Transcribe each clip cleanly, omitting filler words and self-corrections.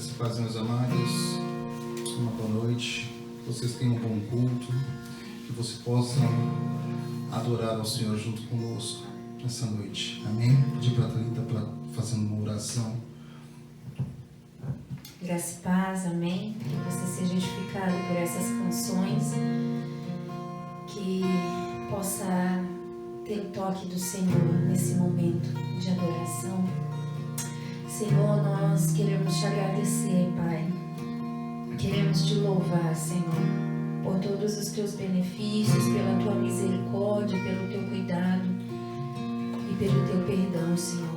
Graças a Deus, meus amados, uma boa noite, que vocês tenham um bom culto, que você possa adorar ao Senhor junto conosco nessa noite, amém? Pedir para a Thalita para fazendo uma oração. Graça e paz, amém? Que você seja edificado por essas canções, que possa ter o toque do Senhor nesse momento de adoração. Senhor, nós queremos te agradecer, Pai. Queremos te louvar, Senhor, por todos os teus benefícios, pela tua misericórdia, pelo teu cuidado e pelo teu perdão, Senhor.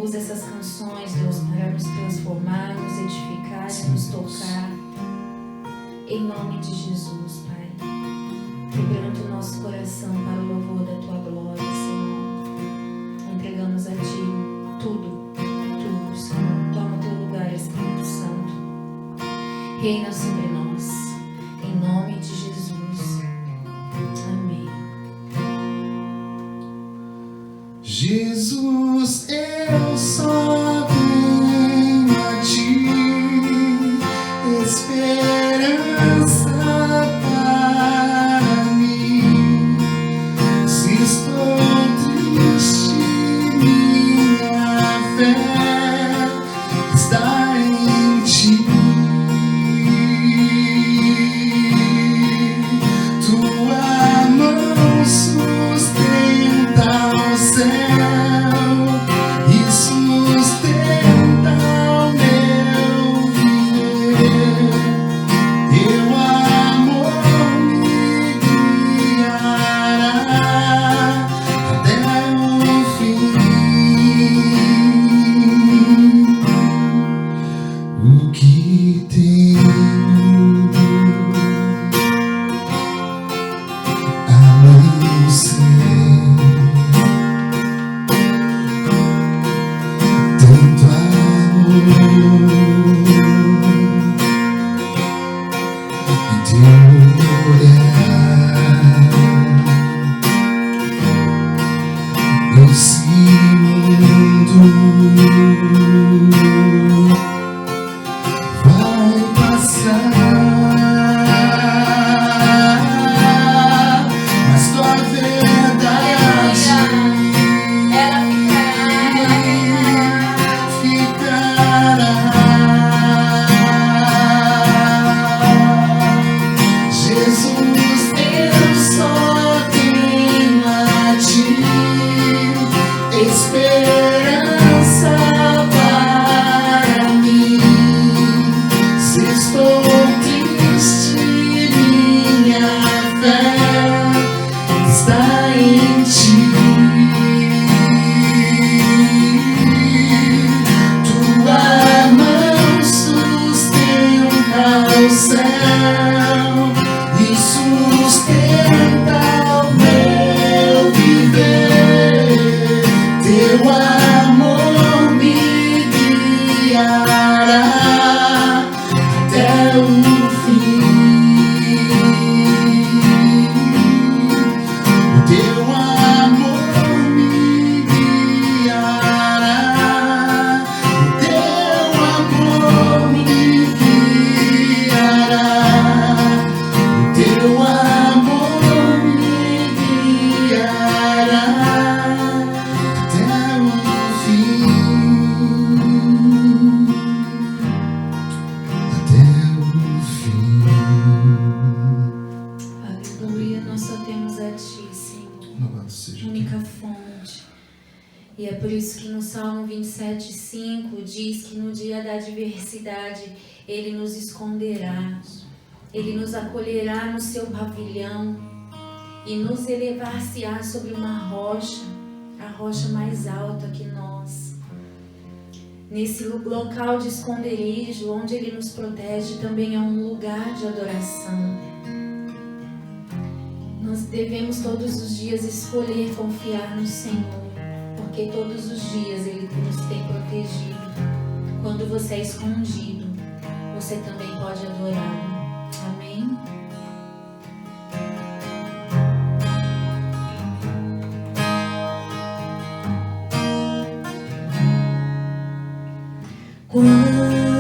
Usa essas canções, Deus, para nos transformar, nos edificar e nos tocar. Em nome de Jesus, Pai. Quebranta o nosso coração para o louvor da tua glória, Senhor. Entregamos a ti tudo, Senhor. Toma o teu lugar, Espírito Santo. Reina sobre nós. Em nome de Jesus. Amém. Jesus, eu só tenho a ti esperança para mim. Se estou triste, minha fé está em ti. Tua mão sustenta o céu e sustenta o meu viver. Teu amor me guiará até o fim. O que tenho a não ser tanto amor e teu olhar. Esse mundo vai passar, mas tua verdade Ela ficará. Jesus, eu só tenho a ti esperança para mim. Se estou triste, minha fé está em ti. Tua mão sustenta o céu e sustenta o meu viver. Teu amor me guiará até o fim. O teu amor me guiará. O teu amor me guiará. O teu amor me guiará até o fim. Até o fim. Aleluia, nós só temos a ti, Senhor, Louvado seja única fonte. E é por isso que no Salmo 27:5 diz que no dia da adversidade Ele nos esconderá, Ele nos acolherá no seu pavilhão e nos elevar-se-á sobre uma rocha, a rocha mais alta que nós. Nesse local de esconderijo, onde Ele nos protege, também é um lugar de adoração. Nós devemos todos os dias escolher confiar no Senhor, porque todos os dias Ele nos tem protegido. Quando você é escondido, você também pode adorá-lo. Amém? Quando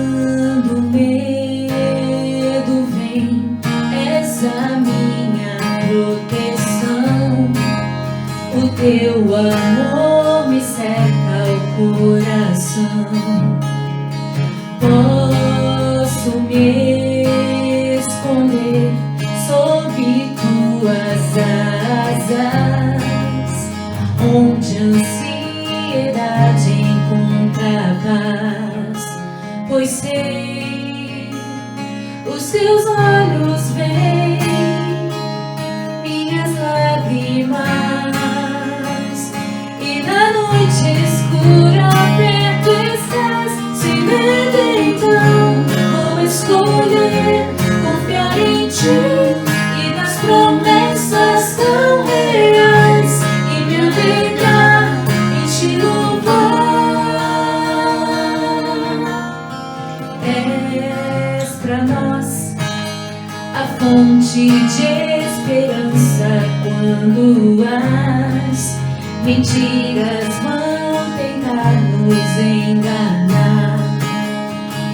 teu amor me cerca o coração. Posso me esconder sob tuas asas, onde a ansiedade encontra paz, pois sei, os teus olhos veem minhas lágrimas, e na noite escura perto estás. Sem medo então vou escolher confiar em ti e nas promessas tão reais, e me alegrar em te louvar. És pra nós a fonte de esperança quando as mentiras vão tentar nos enganar.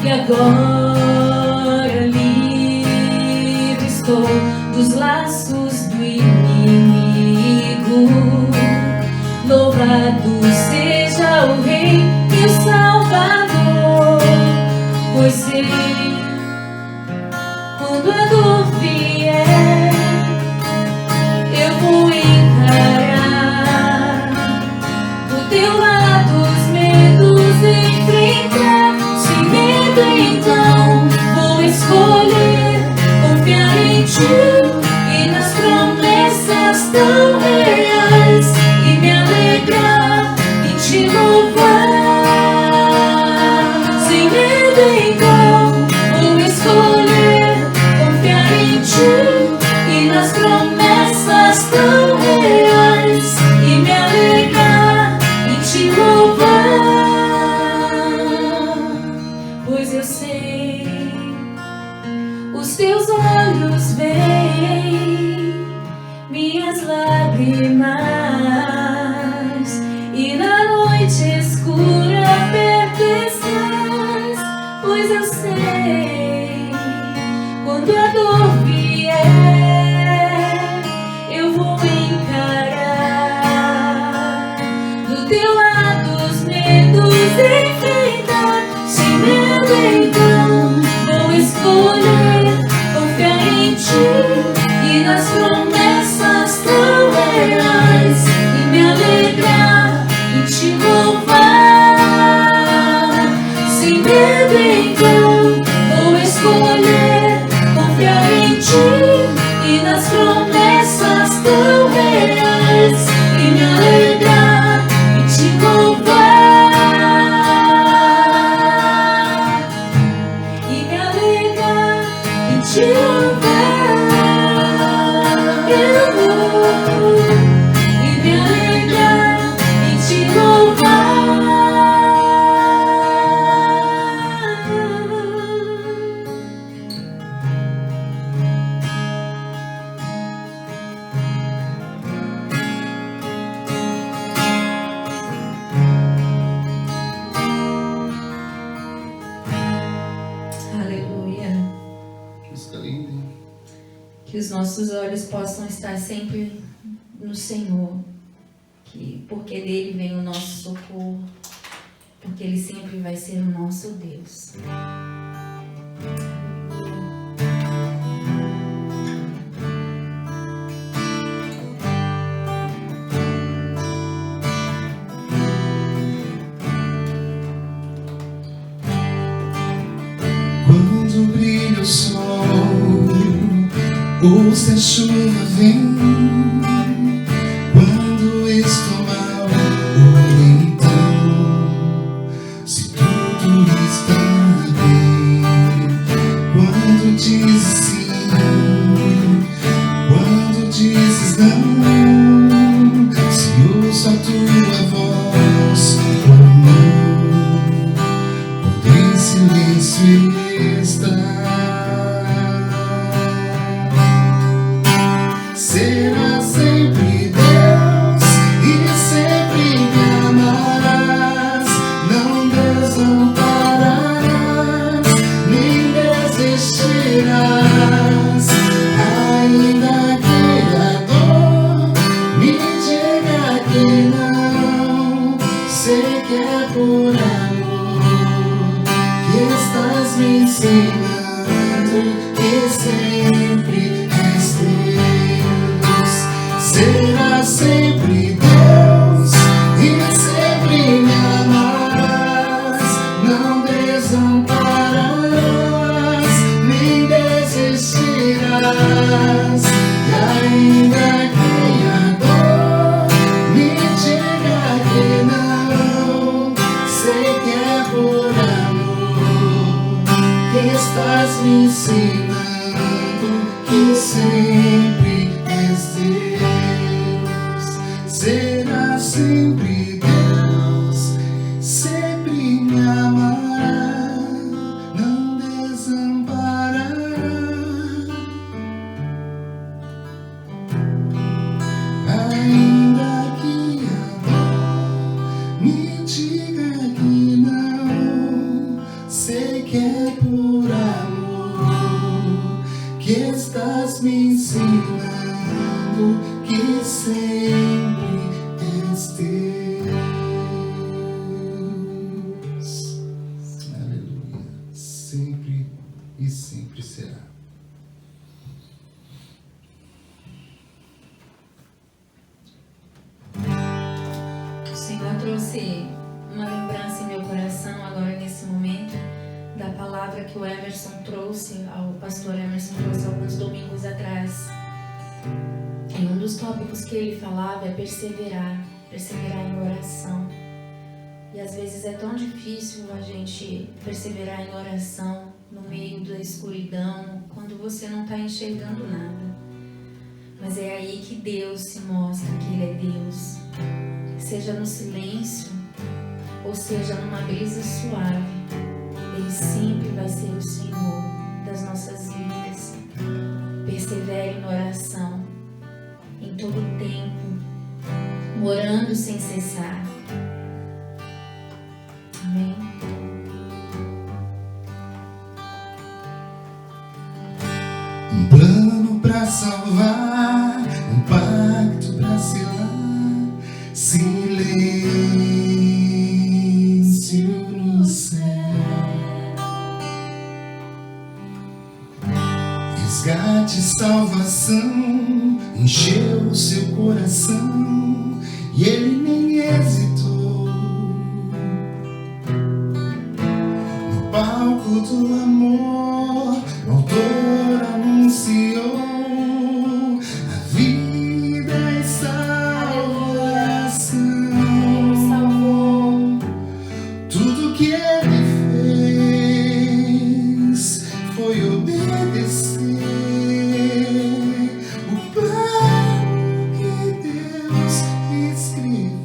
E agora livre estou dos laços do inimigo. Louvado seja o Rei e o Salvador, pois sei, quando a dor vier, eu vou encarar do teu lado os medos, enfrentar. Sem medo então vou escolher confiar em ti e nas promessas tão reais, e me alegrar em te louvar. Sem medo então vou escolher confiar em ti e nas promessas tão reais, e me alegrar em te louvar. Pois eu sei, os teus olhos veem minhas lágrimas, e na noite escura perto estás. Pois eu sei, quando a dor vier, eu vou encarar do teu lado os medos, enfrentar. Sem medo então vou escolher confiar em ti e nas promessas tão reais, e me alegrar em te louvar. Sem medo então vou escolher confiar em ti e nas promessas tão reais, e me alegrar em te louvar. E me alegrar em te louvar. Eu vou, e me alegrar em te louvar. Aleluia. Música linda. Que os nossos olhos possam estar sempre no Senhor, porque dele vem o nosso socorro, porque ele sempre vai ser o nosso Deus. Quando brilha o sol ou se a chuva vem, quando estou mal ou então se tudo está bem, quando dizes sim, quando dizes não, se ouço a tua voz ou não, quando em silêncio está. Será estás me ensinando que sempre és Deus, serás sempre Deus, sempre me amará, não desamparará. Ainda que a dor me diga que não, sei que é por amor que estás me ensinando que sempre és Deus. Aleluia. Sempre e sempre será. O Senhor trouxe uma lembrança em meu coração agora nesse momento da palavra que o Emerson trouxe, o pastor Emerson trouxe alguns domingos atrás. E um dos tópicos que ele falava é perseverar em oração. E às vezes é tão difícil a gente perseverar em oração no meio da escuridão, quando você não está enxergando nada. Mas é aí que Deus se mostra que Ele é Deus. Seja no silêncio, ou seja numa brisa suave, Ele sempre vai ser o Senhor das nossas vidas. Persevere na oração, em todo o tempo, orando sem cessar. Amém? Um plano pra salvar, um pacto pra selar, silêncio no céu, resgate, salvação, encheu seu coração e ele nem hesitou. No palco do amor, o autor anunciou a vida e salvação. Tudo que ele fez foi obedecer o plano que Deus escreveu.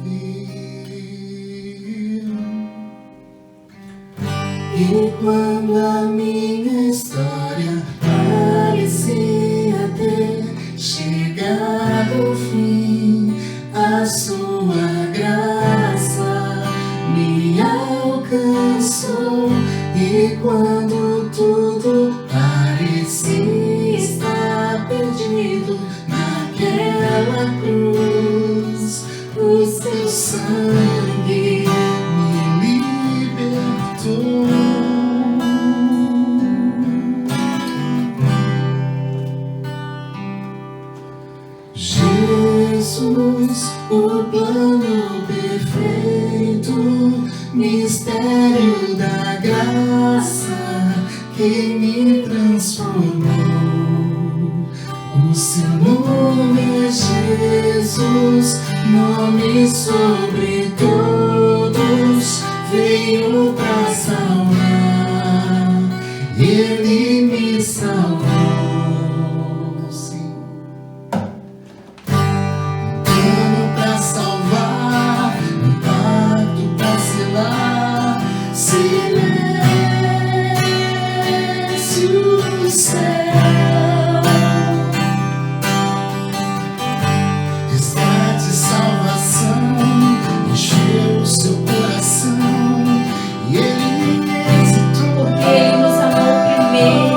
E quando a minha história parecia ter chegado ao fim, a sua graça me alcançou. E quando tudo parecia estar perdido naquela cruz, o seu sangue me libertou. Jesus, o plano perfeito, mistério da graça que me transformou. O seu nome é Jesus, nome sobre todos, veio pra salvar, ele me salvou. Sim. Um plano pra salvar, um pacto pra selar, silêncio no céu, resgate, salvação, encheu seu coração e ele nem hesitou. Ele nos amou primeiro.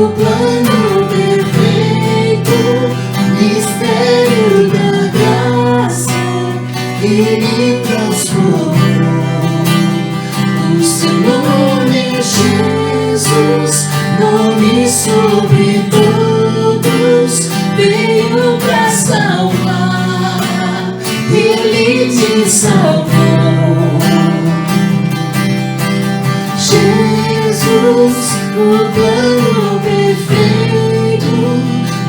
o plano perfeito, mistério da graça que me transformou. O seu nome é Jesus, nome sobre todos, veio pra salvar, Ele te salvou. Jesus, o plano perfeito,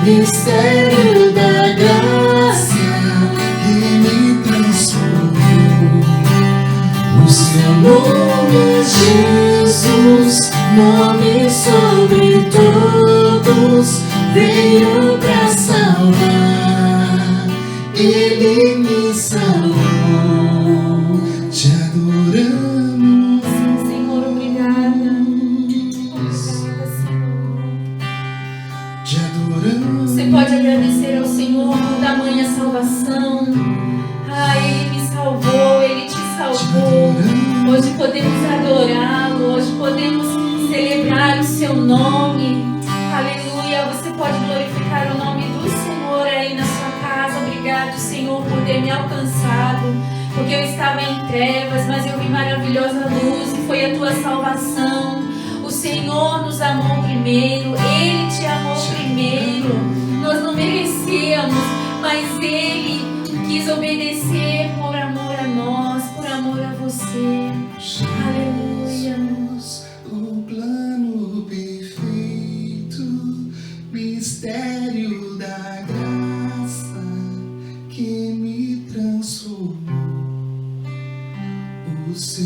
mistério da graça que me transformou. O seu nome é Jesus, nome sobre todos, veio pra salvar, Ele me salvou. Te adoramos, Senhor, obrigada. te adoramos. Você pode agradecer ao Senhor por tamanha salvação. Ele me salvou, Ele te salvou. Hoje podemos adorá-lo, hoje podemos celebrar o seu nome. Aleluia. Você pode glorificar o nome do Senhor aí na sua casa. Obrigado, Senhor, por ter me alcançado, porque eu estava em trevas, mas eu vi maravilhosa luz e foi a tua salvação. O Senhor nos amou primeiro, Ele te amou primeiro. Nós não merecíamos, mas Ele quis obedecer por amor a nós, por amor a você. Aleluia. O plano perfeito, mistério da graça que me transformou. O seu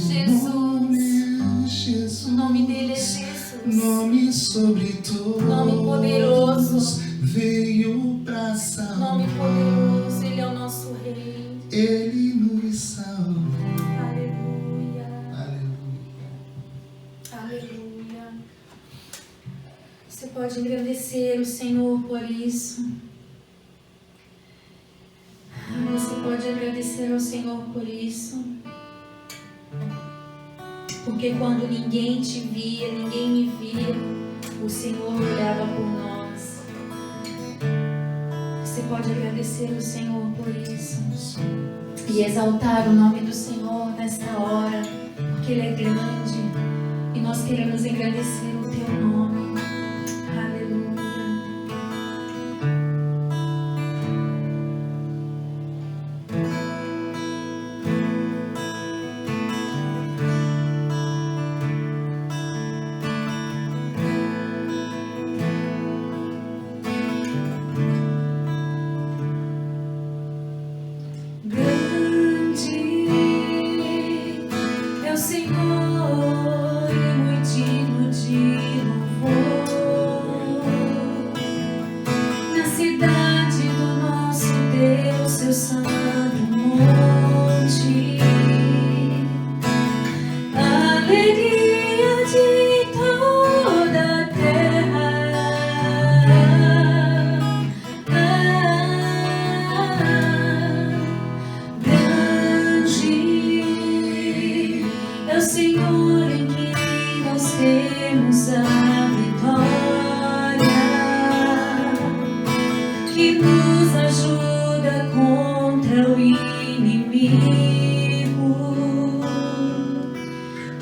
nome é Jesus, O nome dele é Jesus. nome sobre todos, Nome poderoso. veio pra salvar. Nome poderoso, Ele é o nosso Rei. Ele nos salvou. Aleluia. Aleluia. Aleluia. Você pode agradecer o Senhor por isso. Você pode agradecer ao Senhor por isso. Porque quando ninguém te via, ninguém me via, o Senhor olhava por nós. Você pode agradecer ao Senhor por isso. E exaltar o nome do Senhor nesta hora, porque Ele é grande. E nós queremos agradecer o Teu nome. Aleluia. Grande é o Senhor e muito digno de louvor. Na cidade do nosso Deus, seu santo monte, alegria de toda a terra. Grande é o Senhor em quem nós temos a vitória, que nos ajuda contra o inimigo.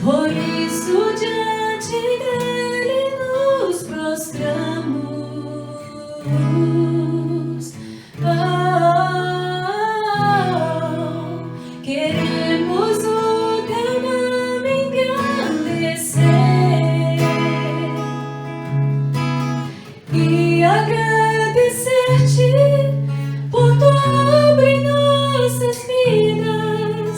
Por isso diante dele nos prostramos. Queremos o teu nome engrandecer e agradecer-te por tua obra em nossas vidas.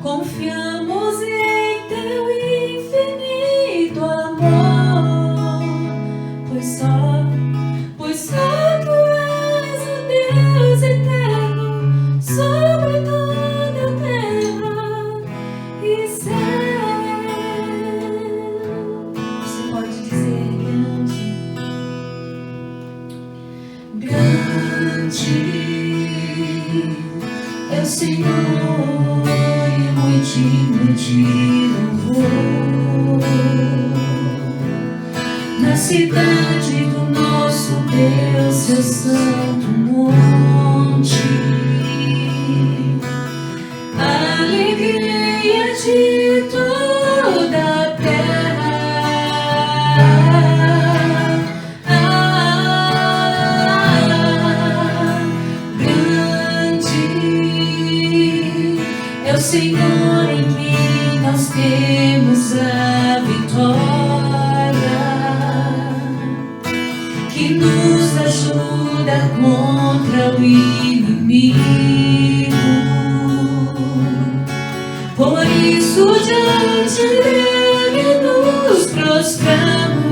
Confiamos em teu infinito amor, pois só tu és o Deus eterno sobre toda a terra e céu. Você pode dizer grande. Grande é o Senhor e muito digno de louvor. na cidade do nosso Deus, seu santo monte. Alegria de toda a terra, grande é o Senhor em quem nós temos a vitória, que nos ajuda contra o inimigo. Por isso diante dele nos prostramos.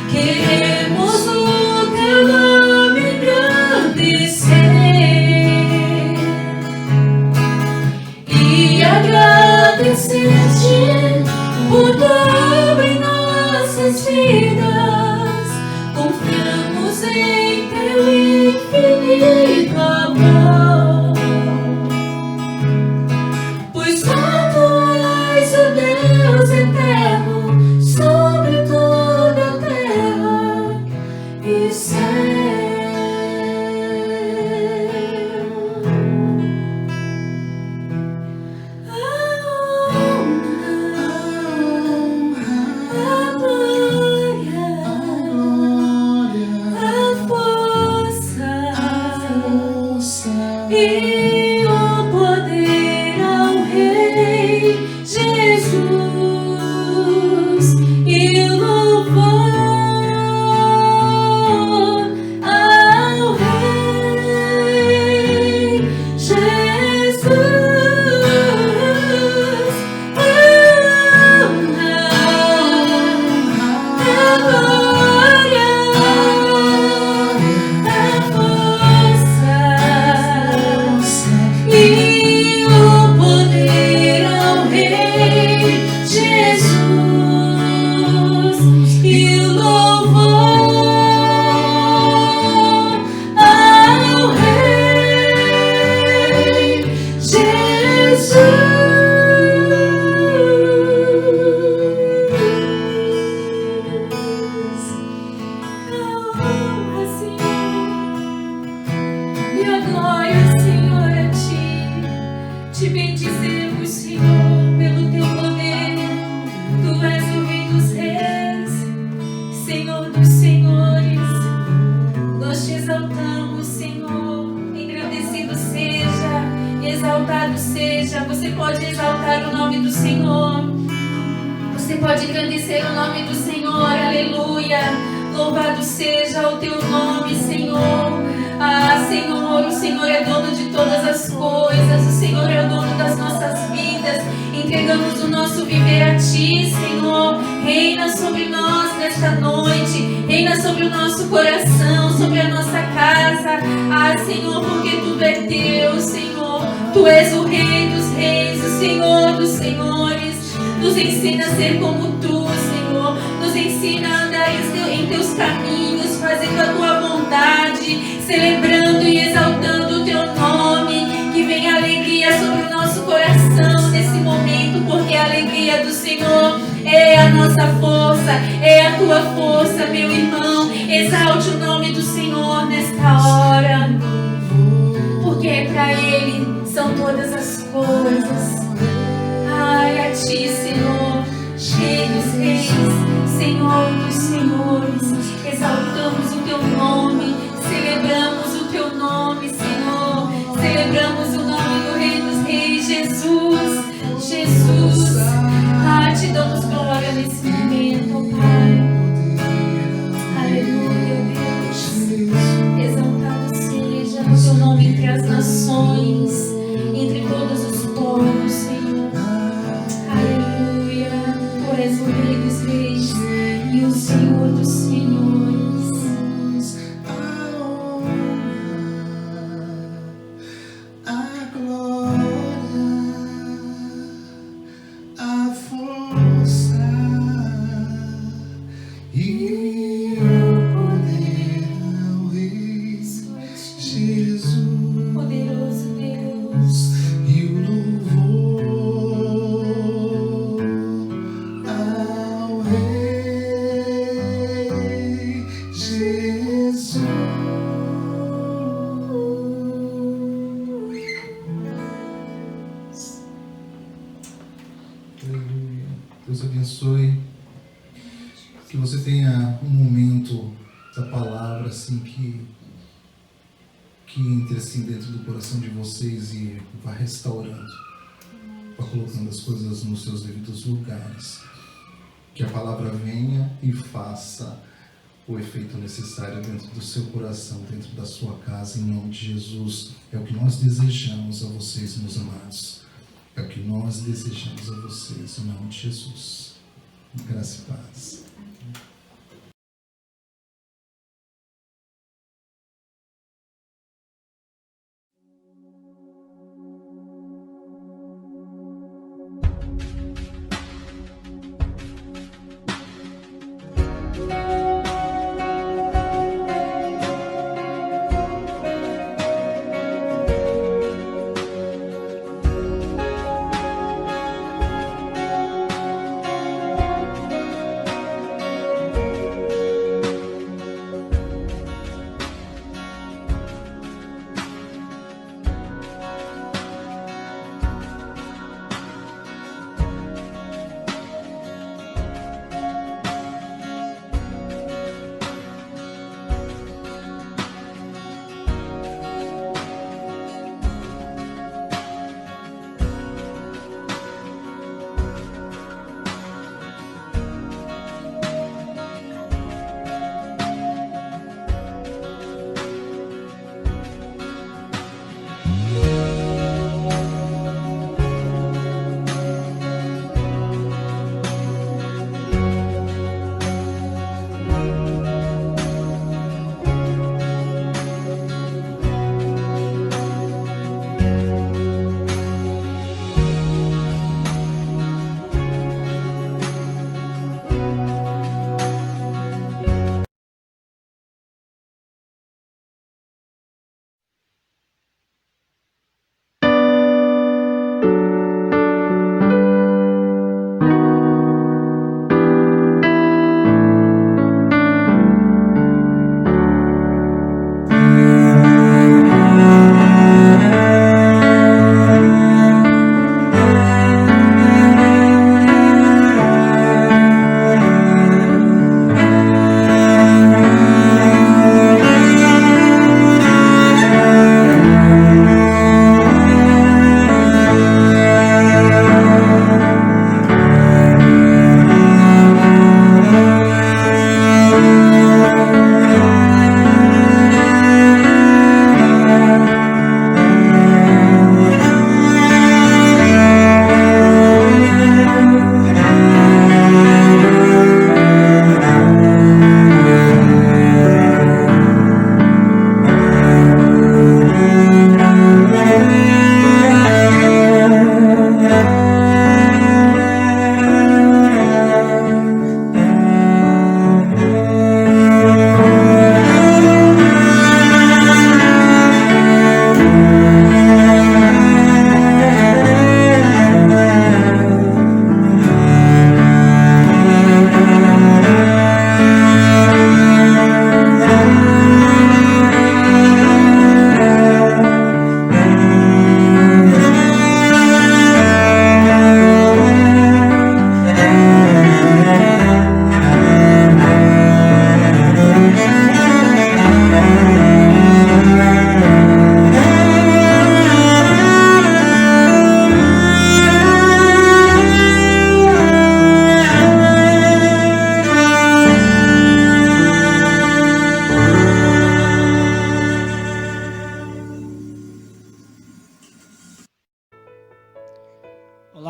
Queremos o teu nome engrandecer e agradecer-te por tua obra em nossas vidas. Confiamos em teu infinito amor, pois só tu és o Deus eterno sobre toda a terra e céu. E o poder ao Rei Jesus, e o louvor ao Rei Jesus, a glória, a força e o poder ao Rei Jesus, e o louvor ao Rei Jesus. E a glória, Senhor, a ti. Te bendizemos, Senhor, pelo teu poder. Tu és o Rei dos Reis, Senhor dos Senhores. Nós te exaltamos, Senhor. Engrandecido seja, exaltado seja. Você pode exaltar o nome do Senhor. Você pode engrandecer o nome do Senhor. Aleluia. Louvado seja o teu nome, Senhor. Ah, Senhor, o Senhor é dono de todas as coisas. O Senhor é o dono das nossas vidas. Entregamos o nosso viver a ti, Senhor. Reina sobre nós nesta noite. Reina sobre o nosso coração, sobre a nossa casa. Ah, Senhor, porque tudo é teu, Senhor. Tu és o Rei dos Reis, o Senhor dos Senhores. Nos ensina a ser como tu, Senhor. Nos ensina a andar em teus caminhos, fazendo a tua vontade, celebrando e exaltando o teu nome. Que venha alegria sobre o nosso coração nesse momento, porque a alegria do Senhor é a nossa força, é a tua força, meu irmão. Exalte o nome do Senhor nesta hora, porque para Ele são todas as coisas. Ai, a ti, Senhor, Rei dos Reis, Senhor dos Senhores, exaltamos o teu nome, celebramos o teu nome, Senhor, celebramos o nome do Rei dos Reis, Jesus, Jesus. Ah, te damos glória nesse momento, oh Pai. Aleluia, Deus. Exaltado seja o teu nome entre as nações, entre todos os povos, Aleluia. Deus abençoe. Que você tenha um momento da palavra assim que entre assim dentro do coração de vocês e vá restaurando, vá colocando as coisas nos seus devidos lugares. Que a palavra venha e faça o efeito necessário dentro do seu coração, dentro da sua casa, em nome de Jesus. É o que nós desejamos a vocês, meus amados. É o que nós desejamos a vocês, em nome de Jesus. Graça e paz.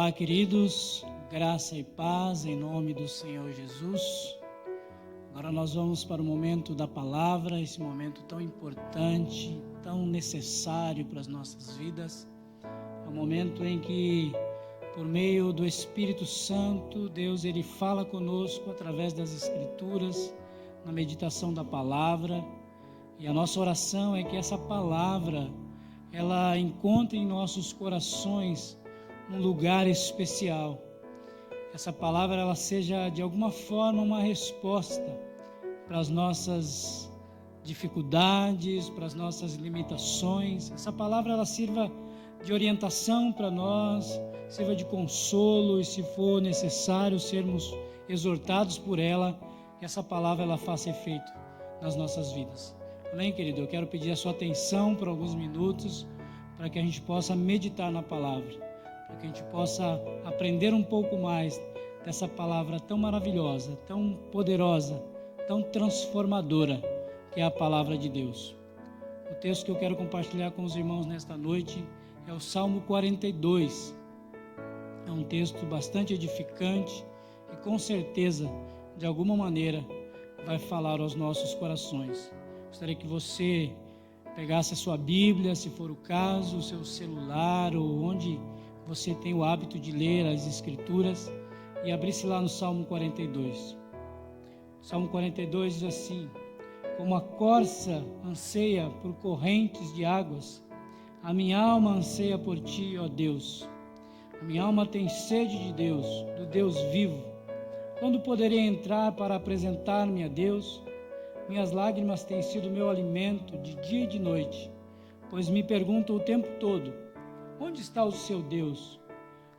Olá, queridos, graça e paz em nome do Senhor Jesus. Agora nós vamos para o momento da palavra, esse momento tão importante, tão necessário para as nossas vidas. É o momento em que, por meio do Espírito Santo, Deus ele fala conosco através das Escrituras, na meditação da palavra. E a nossa oração é que essa palavra, ela encontre em nossos corações um lugar especial. Essa palavra ela seja de alguma forma uma resposta para as nossas dificuldades, para as nossas limitações. Essa palavra ela sirva de orientação para nós, sirva de consolo, e se for necessário sermos exortados por ela, que essa palavra ela faça efeito nas nossas vidas. Amém, querido? Eu quero pedir a sua atenção por alguns minutos, para que a gente possa meditar na palavra, para que a gente possa aprender um pouco mais dessa palavra tão maravilhosa, tão poderosa, tão transformadora, que é a palavra de Deus. O texto que eu quero compartilhar com os irmãos nesta noite é o Salmo 42. É um texto bastante edificante e com certeza, de alguma maneira, vai falar aos nossos corações. Gostaria que você pegasse a sua Bíblia, se for o caso, o seu celular ou onde você tem o hábito de ler as Escrituras, e abrisse lá no Salmo 42. O Salmo 42 diz assim: como a corça anseia por correntes de águas, a minha alma anseia por ti, ó Deus. A minha alma tem sede de Deus, do Deus vivo. Quando poderei entrar para apresentar-me a Deus? Minhas lágrimas têm sido meu alimento de dia e de noite, pois me pergunto o tempo todo: onde está o seu Deus?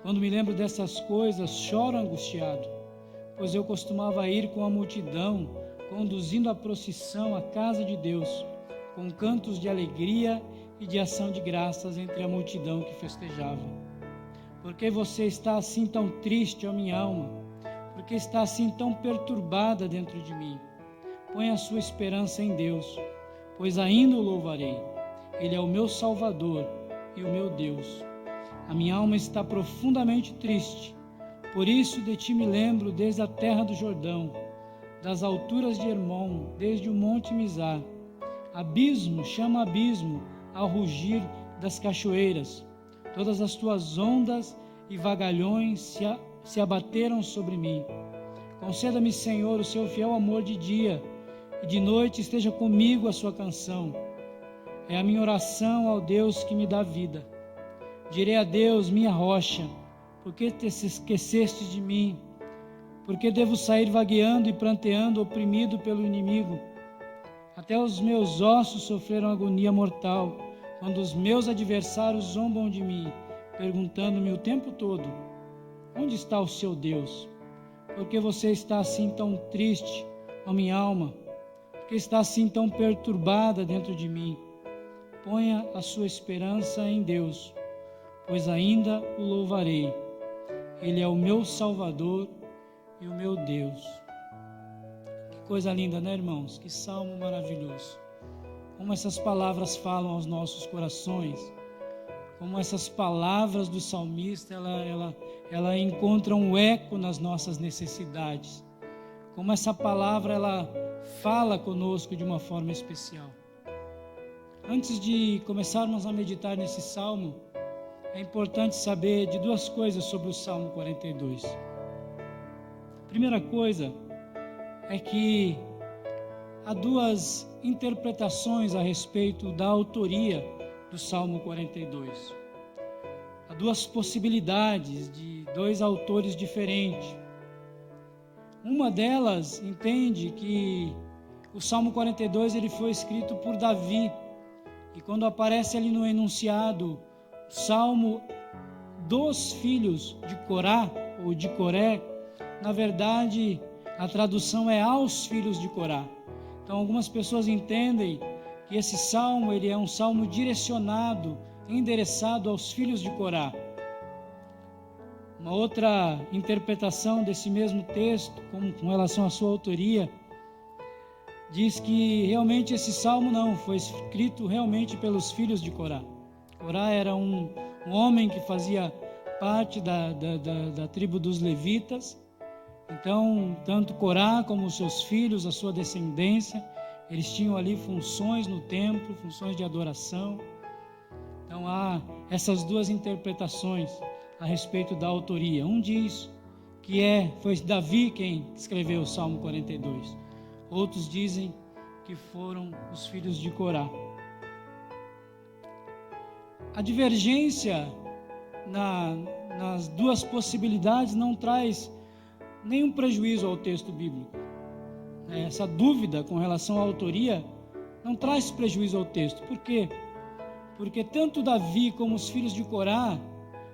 Quando me lembro dessas coisas, choro angustiado, pois eu costumava ir com a multidão, conduzindo a procissão à casa de Deus, com cantos de alegria e de ação de graças entre a multidão que festejava. Por que você está assim tão triste, ó minha alma? Por que está assim tão perturbada dentro de mim? Põe a sua esperança em Deus, pois ainda o louvarei. Ele é o meu Salvador e o meu Deus. A minha alma está profundamente triste, por isso de ti me lembro desde a terra do Jordão, das alturas de Hermon, desde o monte Mizar. Abismo chama abismo ao rugir das cachoeiras. Todas as tuas ondas e vagalhões se abateram sobre mim. Conceda-me, Senhor, o seu fiel amor de dia, e de noite esteja comigo a sua canção. É a minha oração ao Deus que me dá vida. Direi a Deus, minha rocha: por que te esquecestes de mim? Por que devo sair vagueando e pranteando, oprimido pelo inimigo? Até os meus ossos sofreram agonia mortal, quando os meus adversários zombam de mim, perguntando-me o tempo todo: onde está o seu Deus? Por que você está assim tão triste, ó minha alma? Por que está assim tão perturbada dentro de mim? Ponha a sua esperança em Deus, pois ainda o louvarei. Ele é o meu Salvador e o meu Deus. Que coisa linda, né, irmãos? Que salmo maravilhoso. Como essas palavras falam aos nossos corações. Como essas palavras do salmista, ela encontra um eco nas nossas necessidades. Como essa palavra, ela fala conosco de uma forma especial. Antes de começarmos a meditar nesse salmo, é importante saber de duas coisas sobre o Salmo 42. A primeira coisa é que há duas interpretações a respeito da autoria do Salmo 42. Há duas possibilidades de dois autores diferentes. Uma delas entende que o Salmo 42 ele foi escrito por Davi, e quando aparece ali no enunciado Salmo dos filhos de Corá, ou de Coré, na verdade a tradução é aos filhos de Corá. Então algumas pessoas entendem que esse salmo ele é um salmo direcionado, endereçado aos filhos de Corá. Uma outra interpretação desse mesmo texto, com relação à sua autoria, diz que realmente esse salmo não foi escrito realmente pelos filhos de Corá. Corá era um homem que fazia parte da tribo dos levitas. Então, tanto Corá como os seus filhos, a sua descendência, eles tinham ali funções no templo, funções de adoração. Então, há essas duas interpretações a respeito da autoria. Um diz que foi Davi quem escreveu o Salmo 42. Outros dizem que foram os filhos de Corá. A divergência nas duas possibilidades não traz nenhum prejuízo ao texto bíblico. Essa dúvida com relação à autoria não traz prejuízo ao texto. Por quê? Porque tanto Davi como os filhos de Corá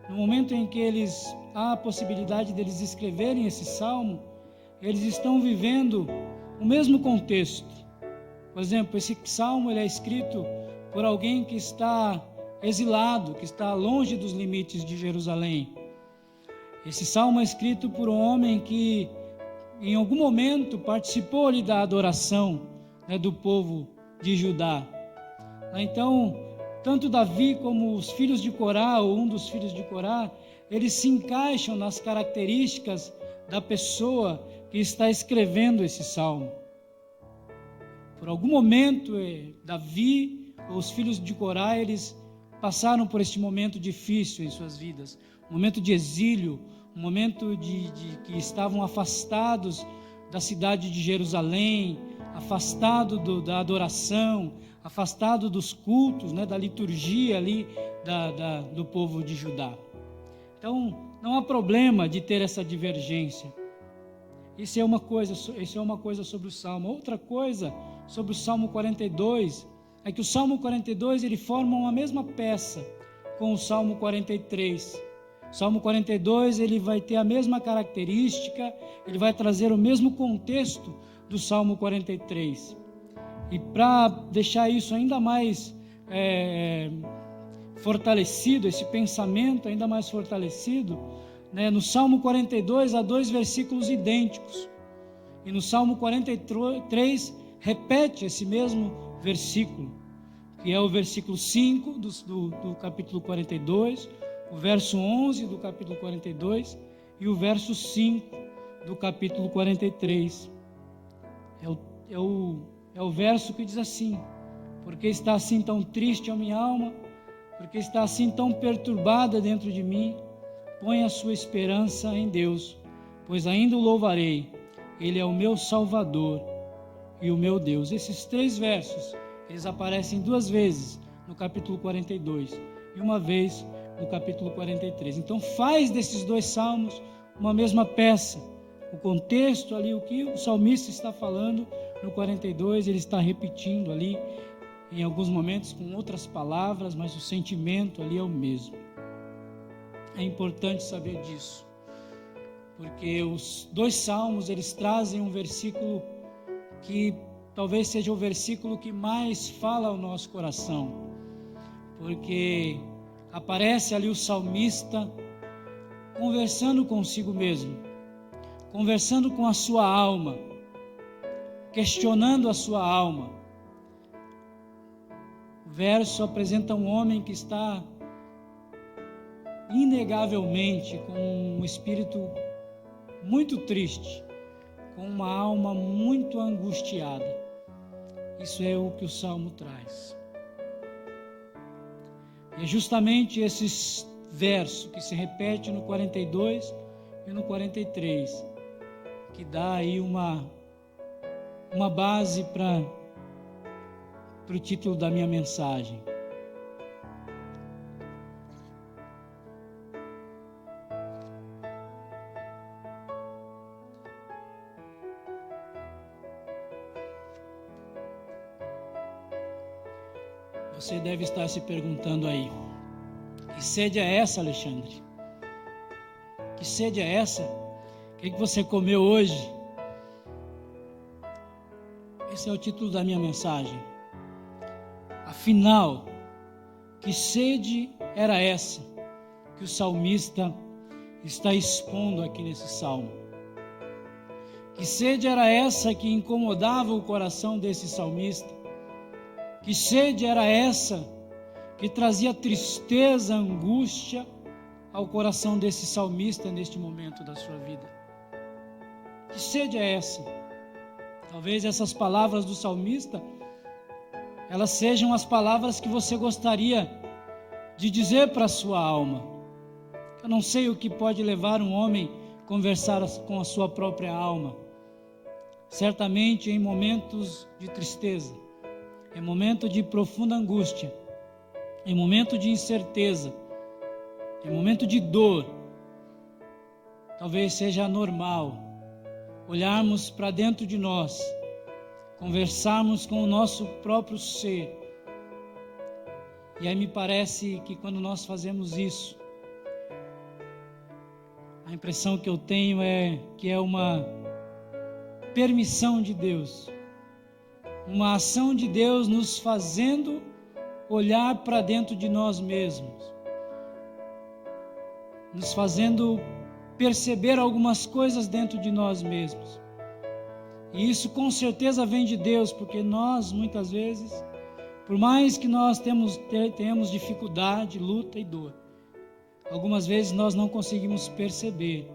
no momento em que há a possibilidade deles escreverem esse salmo, eles estão vivendo o mesmo contexto. Por exemplo, esse salmo ele é escrito por alguém que está exilado, que está longe dos limites de Jerusalém. Esse salmo é escrito por um homem que em algum momento participou ali da adoração, né, do povo de Judá. Então, tanto Davi como os filhos de Corá, ou um dos filhos de Corá, eles se encaixam nas características da pessoa que está escrevendo esse salmo. Por algum momento, Davi ou os filhos de Corá, eles passaram por este momento difícil em suas vidas, um momento de exílio, um momento de que estavam afastados da cidade de Jerusalém, afastado da adoração, afastado dos cultos, né, da liturgia ali do povo de Judá. Então, não há problema de ter essa divergência. Isso é uma coisa sobre o Salmo. Outra coisa sobre o Salmo 42 é que o Salmo 42 ele forma uma mesma peça com o Salmo 43. O Salmo 42 ele vai ter a mesma característica, ele vai trazer o mesmo contexto do Salmo 43. E para deixar isso ainda mais fortalecido, esse pensamento ainda mais fortalecido, né, no Salmo 42 há 2 versículos idênticos. E no Salmo 43 repete esse mesmo versículo, que é o versículo 5 do capítulo 42, o verso 11 do capítulo 42 e o verso 5 do capítulo 43. É o verso que diz assim: porque está assim tão triste a minha alma, porque está assim tão perturbada dentro de mim, põe a sua esperança em Deus, pois ainda o louvarei, Ele é o meu Salvador e o meu Deus. Esses 3 versos, eles aparecem 2 vezes no capítulo 42 e uma vez no capítulo 43. Então faz desses 2 salmos uma mesma peça. O contexto ali, o que o salmista está falando no 42, ele está repetindo ali em alguns momentos com outras palavras, mas o sentimento ali é o mesmo. É importante saber disso, porque os 2 salmos eles trazem um versículo que talvez seja o versículo que mais fala ao nosso coração, porque aparece ali o salmista conversando consigo mesmo, conversando com a sua alma, questionando a sua alma. O verso apresenta um homem que está inegavelmente com um espírito muito triste, com uma alma muito angustiada. Isso é o que o Salmo traz. E é justamente esses versos que se repete no 42 e no 43 que dá aí uma base para o título da minha mensagem. Você deve estar se perguntando aí: que sede é essa, Alexandre? Que sede é essa? O que você comeu hoje? Esse é o título da minha mensagem. Afinal, que sede era essa que o salmista está expondo aqui nesse salmo? Que sede era essa que incomodava o coração desse salmista? Que sede era essa que trazia tristeza, angústia ao coração desse salmista neste momento da sua vida? Que sede é essa? Talvez essas palavras do salmista, elas sejam as palavras que você gostaria de dizer para a sua alma. Eu não sei o que pode levar um homem a conversar com a sua própria alma. Certamente em momentos de tristeza, em momento de profunda angústia, em momento de incerteza, em momento de dor, talvez seja normal olharmos para dentro de nós, conversarmos com o nosso próprio ser. E aí me parece que quando nós fazemos isso, a impressão que eu tenho é que é uma permissão de Deus, uma ação de Deus nos fazendo olhar para dentro de nós mesmos, nos fazendo perceber algumas coisas dentro de nós mesmos. E isso com certeza vem de Deus, porque nós muitas vezes, por mais que nós tenhamos dificuldade, luta e dor, algumas vezes nós não conseguimos perceber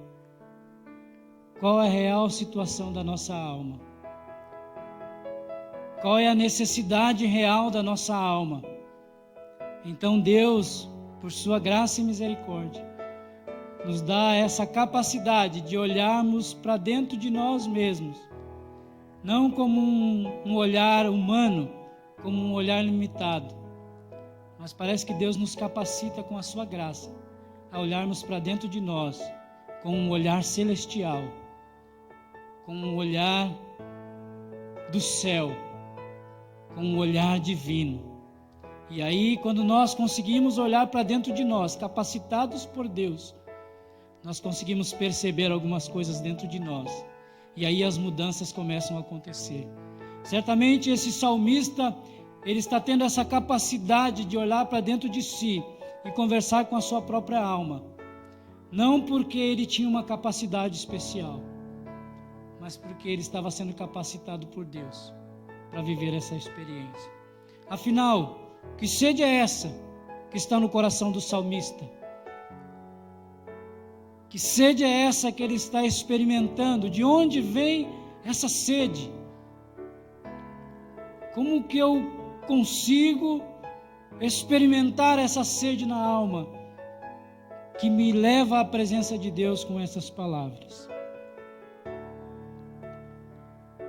qual é a real situação da nossa alma, qual é a necessidade real da nossa alma. Então Deus, por sua graça e misericórdia, nos dá essa capacidade de olharmos para dentro de nós mesmos, não como um olhar humano, como um olhar limitado, mas parece que Deus nos capacita com a sua graça a olharmos para dentro de nós com um olhar celestial, com um olhar do céu, com um olhar divino. E aí, quando nós conseguimos olhar para dentro de nós, capacitados por Deus, nós conseguimos perceber algumas coisas dentro de nós. E aí as mudanças começam a acontecer. Certamente esse salmista, ele está tendo essa capacidade de olhar para dentro de si e conversar com a sua própria alma. Não porque ele tinha uma capacidade especial, mas porque ele estava sendo capacitado por Deus para viver essa experiência. Afinal, que sede é essa que está no coração do salmista? Que sede é essa que ele está experimentando? De onde vem essa sede? Como que eu consigo experimentar essa sede na alma que me leva à presença de Deus com essas palavras?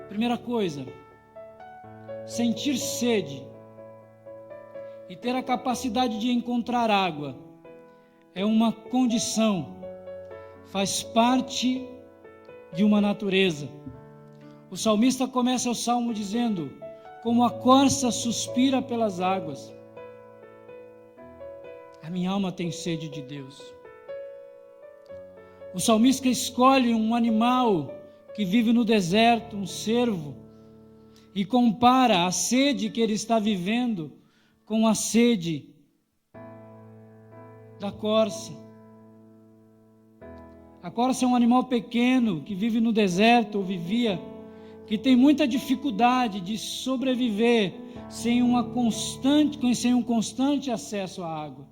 Primeira coisa, sentir sede e ter a capacidade de encontrar água é uma condição, faz parte de uma natureza. O salmista começa o salmo dizendo: como a corça suspira pelas águas, a minha alma tem sede de Deus. O salmista escolhe um animal que vive no deserto, um cervo, e compara a sede que ele está vivendo com a sede da corça. A corça é um animal pequeno que vive no deserto, ou vivia, que tem muita dificuldade de sobreviver sem um constante acesso à água.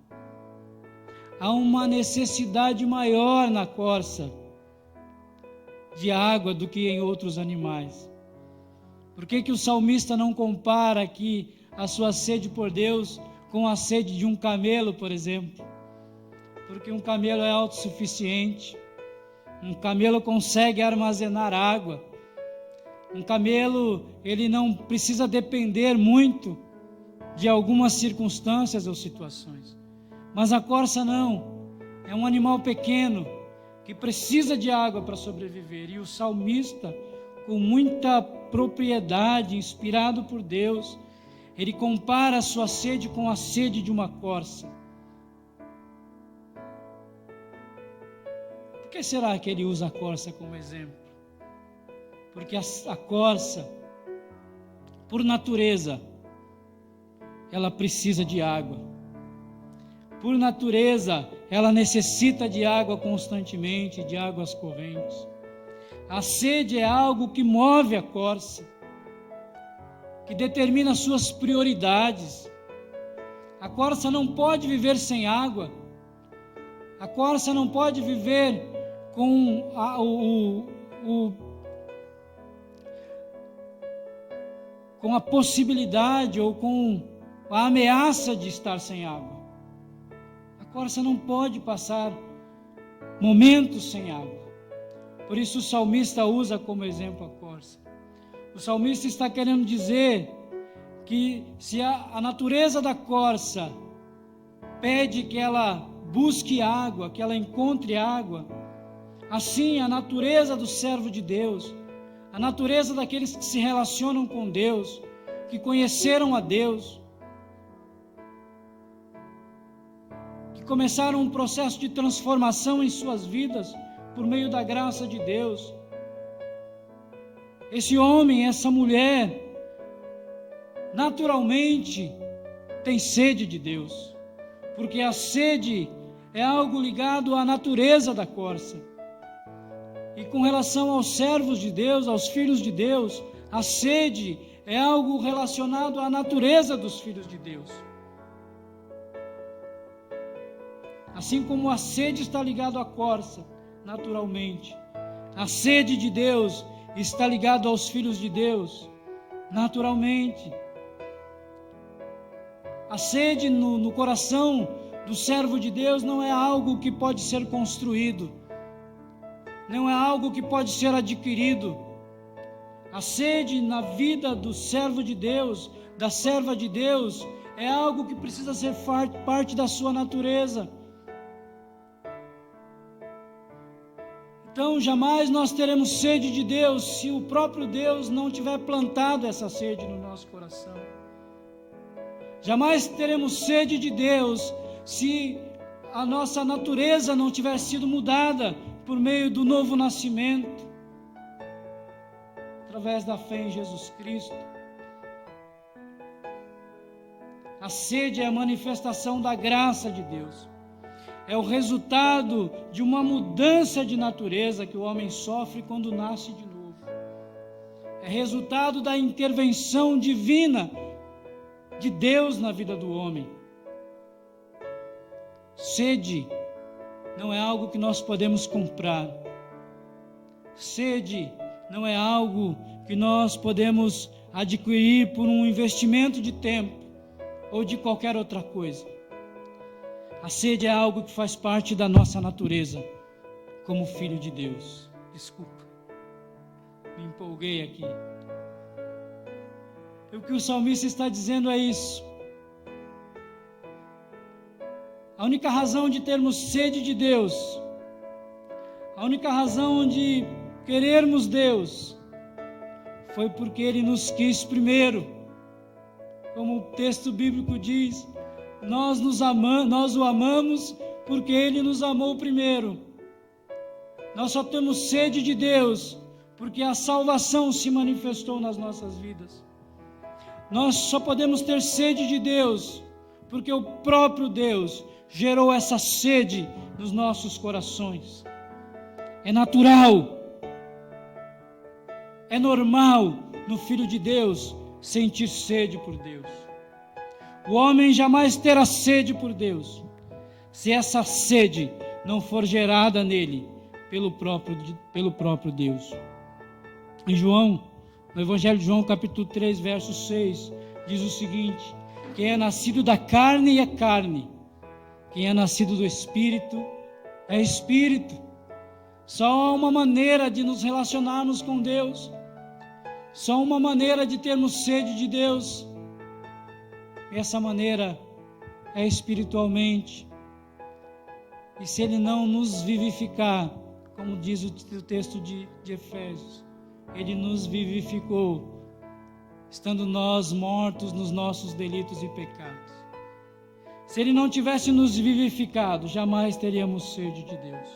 Há uma necessidade maior na corça de água do que em outros animais. Por que o salmista não compara aqui a sua sede por Deus com a sede de um camelo, por exemplo? Porque um camelo é autossuficiente. Um camelo consegue armazenar água. Um camelo, ele não precisa depender muito de algumas circunstâncias ou situações. Mas a corça não. É um animal pequeno que precisa de água para sobreviver. E o salmista, com muita propriedade, inspirado por Deus, ele compara a sua sede com a sede de uma corça. Por que será que ele usa a corça como exemplo? Porque a corça, por natureza, ela precisa de água. Por natureza, ela necessita de água constantemente, de águas correntes. A sede é algo que move a corça, que determina suas prioridades. A corça não pode viver sem água. A corça não pode viver com com a possibilidade ou com a ameaça de estar sem água. A corça não pode passar momentos sem água. Por isso o salmista usa como exemplo a corça. O salmista está querendo dizer que se a natureza da corça pede que ela busque água, que ela encontre água, assim a natureza do servo de Deus, a natureza daqueles que se relacionam com Deus, que conheceram a Deus, que começaram um processo de transformação em suas vidas por meio da graça de Deus. Esse homem, essa mulher, naturalmente tem sede de Deus, porque a sede é algo ligado à natureza da corça. E com relação aos servos de Deus, aos filhos de Deus, a sede é algo relacionado à natureza dos filhos de Deus. Assim como a sede está ligada à corça, naturalmente, a sede de Deus está ligada aos filhos de Deus, naturalmente. A sede no coração do servo de Deus não é algo que pode ser construído, não é algo que pode ser adquirido. A sede na vida do servo de Deus, da serva de Deus, é algo que precisa ser parte da sua natureza. Então, jamais nós teremos sede de Deus se o próprio Deus não tiver plantado essa sede no nosso coração. Jamais teremos sede de Deus se a nossa natureza não tiver sido mudada por meio do novo nascimento, através da fé em Jesus Cristo. A sede é a manifestação da graça de Deus. É o resultado de uma mudança de natureza que o homem sofre quando nasce de novo. É resultado da intervenção divina de Deus na vida do homem. Sede não é algo que nós podemos comprar. Sede não é algo que nós podemos adquirir por um investimento de tempo ou de qualquer outra coisa. A sede é algo que faz parte da nossa natureza como filho de Deus. Desculpa, me empolguei aqui. E o que o salmista está dizendo é isso. A única razão de termos sede de Deus, a única razão de querermos Deus, foi porque Ele nos quis primeiro. Como o texto bíblico diz, nós o amamos porque Ele nos amou primeiro. Nós só temos sede de Deus porque a salvação se manifestou nas nossas vidas. Nós só podemos ter sede de Deus porque o próprio Deus gerou essa sede nos nossos corações. É natural, é normal no Filho de Deus sentir sede por Deus. O homem jamais terá sede por Deus se essa sede não for gerada nele pelo próprio Deus. Em João, no Evangelho de João, capítulo 3, verso 6, diz o seguinte: quem é nascido da carne é carne, quem é nascido do Espírito é Espírito. Só há uma maneira de nos relacionarmos com Deus, só uma maneira de termos sede de Deus. Essa maneira é espiritualmente. E se Ele não nos vivificar, como diz o texto de Efésios, Ele nos vivificou, estando nós mortos nos nossos delitos e pecados. Se Ele não tivesse nos vivificado, jamais teríamos sede de Deus.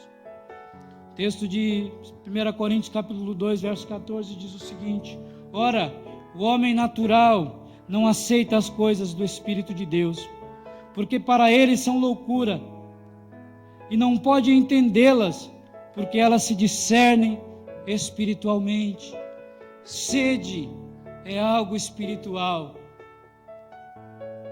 O texto de 1 Coríntios capítulo 2, verso 14 diz o seguinte: ora, o homem natural não aceita as coisas do Espírito de Deus, porque para ele são loucura, e não pode entendê-las, porque elas se discernem espiritualmente. Sede é algo espiritual.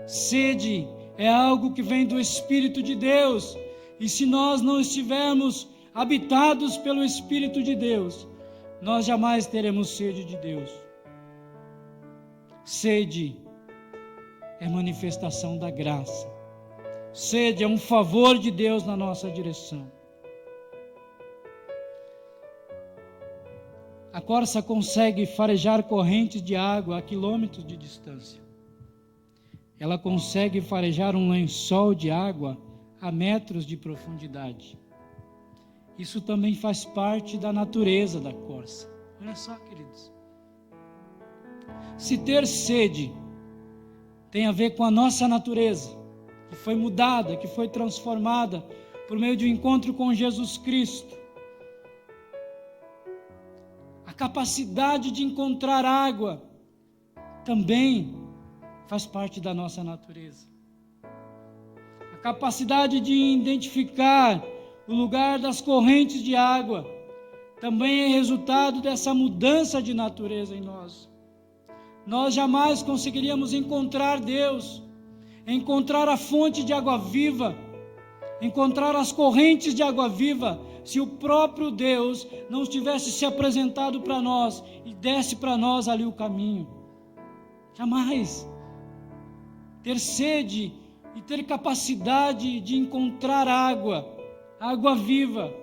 Sede é algo que vem do Espírito de Deus, e se nós não estivermos habitados pelo Espírito de Deus, nós jamais teremos sede de Deus. Sede é manifestação da graça. Sede é um favor de Deus na nossa direção. A corça consegue farejar correntes de água a quilômetros de distância. Ela consegue farejar um lençol de água a metros de profundidade. Isso também faz parte da natureza da corça. Olha só, queridos. Se ter sede tem a ver com a nossa natureza, que foi mudada, que foi transformada por meio de um encontro com Jesus Cristo. A capacidade de encontrar água também faz parte da nossa natureza. A capacidade de identificar o lugar das correntes de água também é resultado dessa mudança de natureza em nós. Nós jamais conseguiríamos encontrar Deus, encontrar a fonte de água viva, encontrar as correntes de água viva, se o próprio Deus não tivesse se apresentado para nós e desse para nós ali o caminho. Jamais. Ter sede e ter capacidade de encontrar água viva,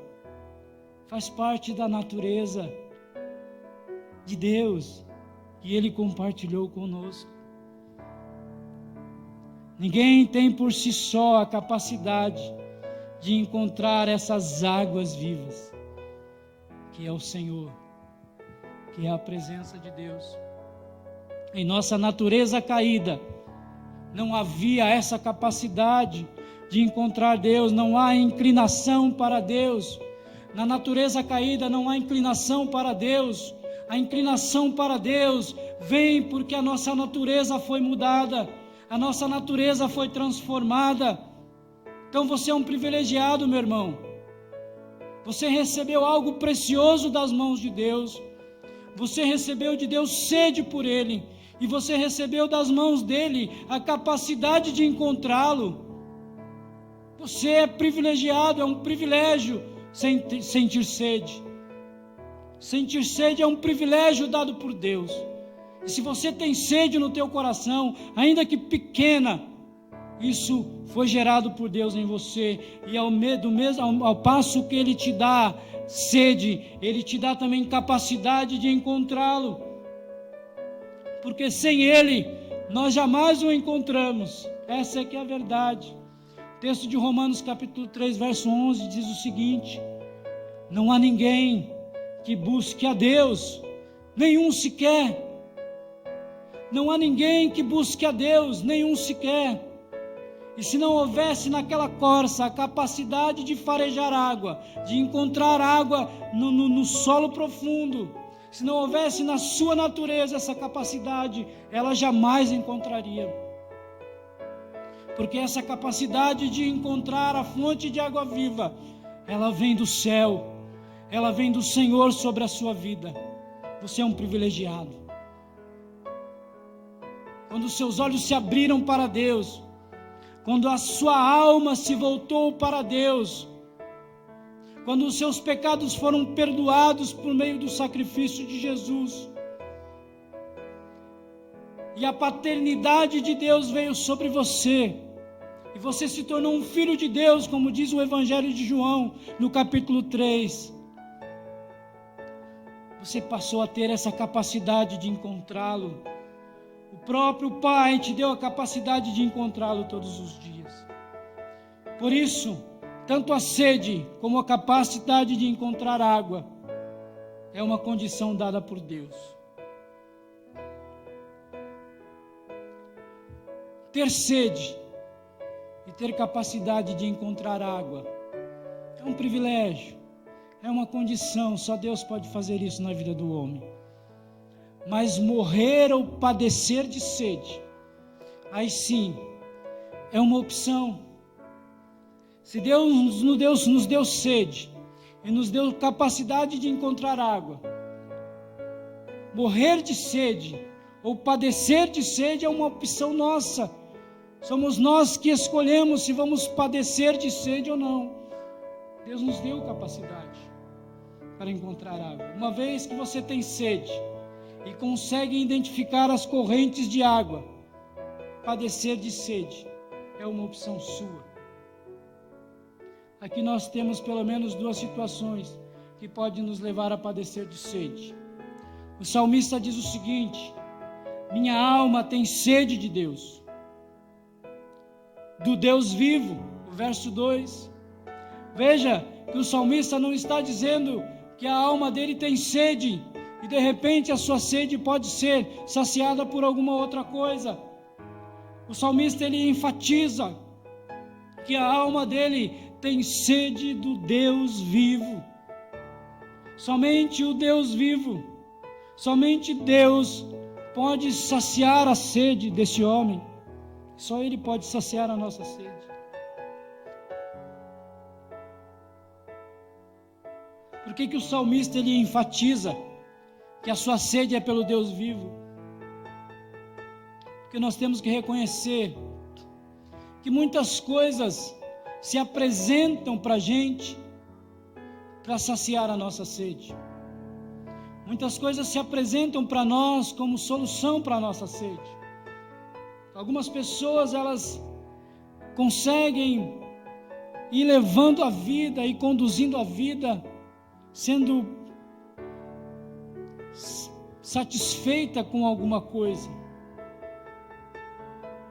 faz parte da natureza de Deus, que Ele compartilhou conosco. Ninguém tem por si só a capacidade de encontrar essas águas vivas, que é o Senhor, que é a presença de Deus. Em nossa natureza caída, não havia essa capacidade de encontrar Deus, não há inclinação para Deus. Na natureza caída não há inclinação para Deus. A inclinação para Deus vem porque a nossa natureza foi mudada, a nossa natureza foi transformada. Então você é um privilegiado, meu irmão. Você recebeu algo precioso das mãos de Deus. Você recebeu de Deus sede por Ele. E você recebeu das mãos dEle a capacidade de encontrá-lo. Você é privilegiado, é um privilégio sentir sede. Sentir sede é um privilégio dado por Deus. E se você tem sede no teu coração, ainda que pequena, isso foi gerado por Deus em você. E ao passo que Ele te dá sede, Ele te dá também capacidade de encontrá-lo. Porque sem Ele, nós jamais o encontramos. Essa é que é a verdade. O texto de Romanos capítulo 3, verso 11, diz o seguinte: não há ninguém que busque a Deus, nenhum sequer. Não há ninguém que busque a Deus, nenhum sequer. E se não houvesse naquela corça a capacidade de farejar água, de encontrar água no solo profundo, se não houvesse na sua natureza essa capacidade, ela jamais encontraria. Porque essa capacidade de encontrar a fonte de água viva, ela vem do céu, ela vem do Senhor sobre a sua vida. Você é um privilegiado. Quando os seus olhos se abriram para Deus, quando a sua alma se voltou para Deus, quando os seus pecados foram perdoados por meio do sacrifício de Jesus, e a paternidade de Deus veio sobre você, e você se tornou um filho de Deus, como diz o Evangelho de João, no capítulo 3, você passou a ter essa capacidade de encontrá-lo. O próprio Pai te deu a capacidade de encontrá-lo todos os dias. Por isso, tanto a sede como a capacidade de encontrar água é uma condição dada por Deus. Ter sede e ter capacidade de encontrar água é um privilégio, é uma condição, só Deus pode fazer isso na vida do homem. Mas morrer ou padecer de sede, aí sim, é uma opção. Se Deus nos deu sede e nos deu capacidade de encontrar água, morrer de sede ou padecer de sede é uma opção nossa. Somos nós que escolhemos se vamos padecer de sede ou não. Deus nos deu capacidade para encontrar água. Uma vez que você tem sede e consegue identificar as correntes de água, padecer de sede é uma opção sua. Aqui nós temos pelo menos duas situações que podem nos levar a padecer de sede. O salmista diz o seguinte: minha alma tem sede de Deus, do Deus vivo, o verso 2. Veja que o salmista não está dizendo que a alma dele tem sede e de repente a sua sede pode ser saciada por alguma outra coisa. O salmista ele enfatiza que a alma dele tem sede do Deus vivo. Somente o Deus vivo Somente Deus pode saciar a sede desse homem. Só Ele pode saciar a nossa sede. Por que o salmista ele enfatiza que a sua sede é pelo Deus vivo? Porque nós temos que reconhecer que muitas coisas se apresentam para a gente para saciar a nossa sede. Muitas coisas se apresentam para nós como solução para a nossa sede. Algumas pessoas, elas conseguem ir levando a vida e conduzindo a vida, sendo satisfeita com alguma coisa.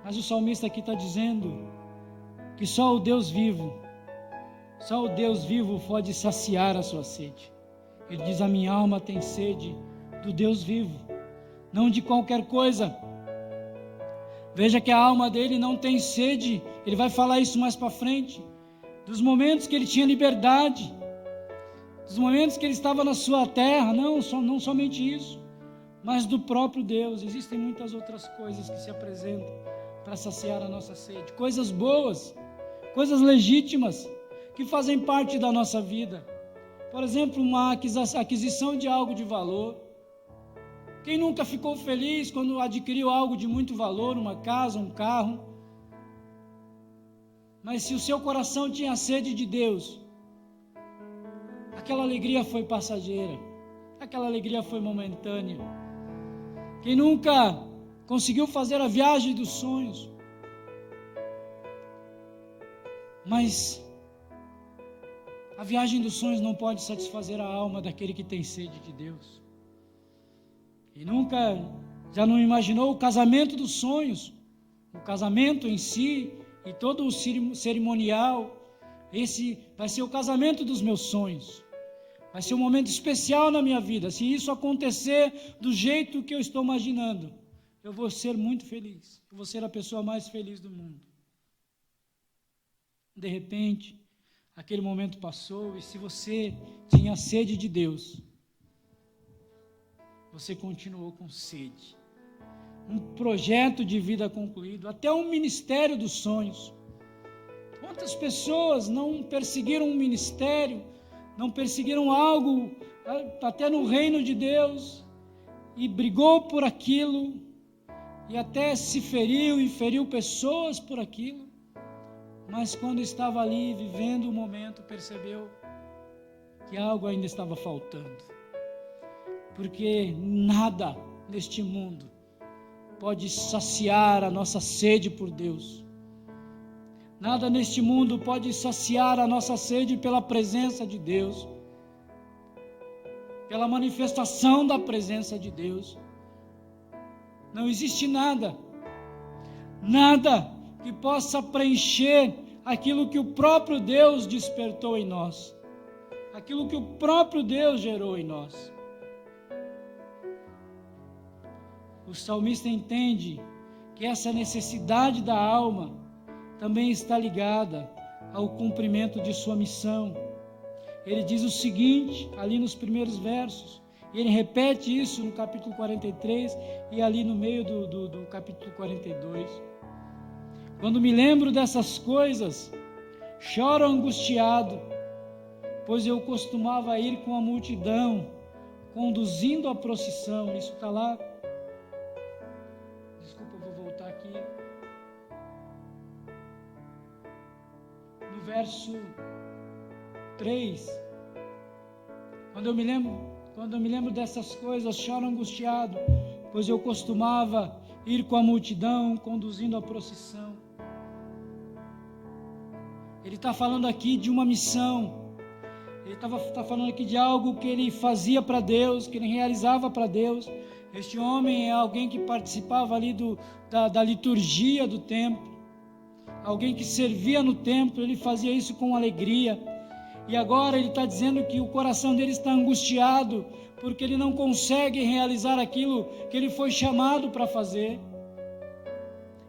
Mas o salmista aqui está dizendo que só o Deus vivo pode saciar a sua sede. Ele diz: a minha alma tem sede do Deus vivo, não de qualquer coisa. Veja que a alma dele não tem sede, ele vai falar isso mais para frente, dos momentos que ele tinha liberdade, dos momentos que ele estava na sua terra, não somente isso, mas do próprio Deus. Existem muitas outras coisas que se apresentam para saciar a nossa sede, coisas boas, coisas legítimas, que fazem parte da nossa vida. Por exemplo, uma aquisição de algo de valor. Quem nunca ficou feliz quando adquiriu algo de muito valor, uma casa, um carro? Mas se o seu coração tinha sede de Deus, aquela alegria foi passageira, aquela alegria foi momentânea. Quem nunca conseguiu fazer a viagem dos sonhos? Mas a viagem dos sonhos não pode satisfazer a alma daquele que tem sede de Deus. E nunca, já não imaginou o casamento dos sonhos, o casamento em si e todo o cerimonial. Esse vai ser o casamento dos meus sonhos. Vai ser um momento especial na minha vida. Se isso acontecer do jeito que eu estou imaginando, eu vou ser muito feliz. Eu vou ser a pessoa mais feliz do mundo. De repente, aquele momento passou, e se você tinha sede de Deus, você continuou com sede. Um projeto de vida concluído, até um ministério dos sonhos. Quantas pessoas não perseguiram um ministério, não perseguiram algo, até no reino de Deus, e brigou por aquilo, e até se feriu e feriu pessoas por aquilo, mas quando estava ali vivendo o momento, percebeu que algo ainda estava faltando, porque nada neste mundo pode saciar a nossa sede por Deus, nada neste mundo pode saciar a nossa sede pela presença de Deus, pela manifestação da presença de Deus. Não existe nada que possa preencher aquilo que o próprio Deus despertou em nós, aquilo que o próprio Deus gerou em nós. O salmista entende que essa necessidade da alma também está ligada ao cumprimento de sua missão. Ele diz o seguinte, ali nos primeiros versos, e ele repete isso no capítulo 43 e ali no meio do capítulo 42. Quando me lembro dessas coisas, choro angustiado, pois eu costumava ir com a multidão, conduzindo a procissão. Isso está lá. Desculpa, eu vou voltar aqui. No verso 3. Quando eu me lembro dessas coisas, choro angustiado, pois eu costumava ir com a multidão, conduzindo a procissão. Ele está falando aqui de uma missão, ele está falando aqui de algo que ele fazia para Deus, que ele realizava para Deus. Este homem é alguém que participava ali da liturgia do templo, alguém que servia no templo, ele fazia isso com alegria. E agora ele está dizendo que o coração dele está angustiado, porque ele não consegue realizar aquilo que ele foi chamado para fazer.